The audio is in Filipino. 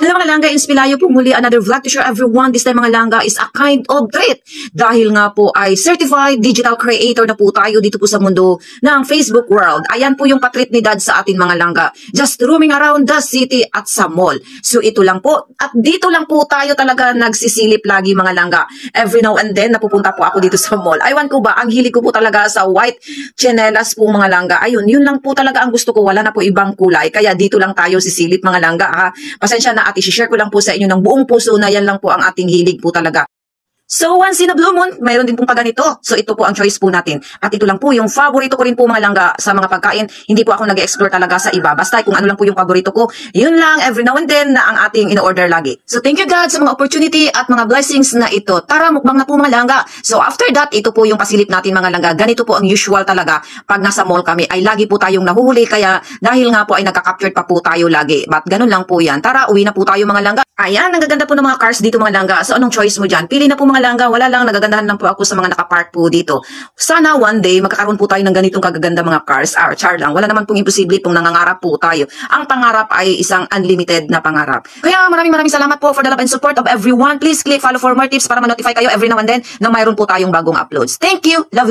Hello mga langga, inspirayo po muli another vlog to share everyone. This time mga langga is a kind of treat. Dahil nga po ay certified digital creator na po tayo dito po sa mundo ng Facebook world. Ayan po yung patreat ni Dad sa atin mga langga. Just roaming around the city at sa mall. So ito lang po. At dito lang po tayo talaga nagsisilip lagi mga langga. Every now and then napupunta po ako dito sa mall. Aywan ko ba, ang hilig ko po talaga sa white chinelas po mga langga. Ayun, yun lang po talaga ang gusto ko. Wala na po ibang kulay. Kaya dito lang tayo sisilip mga langga ha. Pasensya na at i-share ko lang po sa inyo ng buong puso na yan lang po ang ating hilig po talaga. So once in a blue moon, mayroon din pong paganito. So ito po ang choice po natin. At ito lang po yung favorito ko rin po mga langga sa mga pagkain. Hindi po ako nag-explore talaga sa iba. Basta kung ano lang po yung favorito ko, yun lang every now and then na ang ating in-order lagi. So thank you God sa mga opportunity at mga blessings na ito. Tara, mukbang na po mga langga. So after that, ito po yung pasilip natin mga langga. Ganito po ang usual talaga. Pag nasa mall kami ay lagi po tayong nahuhuli. Kaya dahil nga po ay nagka-captured pa po tayo lagi. But ganun lang po yan. Tara, uwi na po tayo mga langga. Ayan, ang gaganda po ng mga cars dito mga langga. So anong choice mo dyan? Pili na po mga langga. Wala lang, nagagandahan lang po ako sa mga nakapark po dito. Sana one day magkakaroon po tayo ng ganitong kagaganda mga cars. Char lang. Wala naman pong imposible kung nangangarap po tayo. Ang pangarap ay isang unlimited na pangarap. Kaya maraming salamat po for the love and support of everyone. Please click follow for more tips para ma-notify kayo every now and then na mayroon po tayong bagong uploads. Thank you. Love.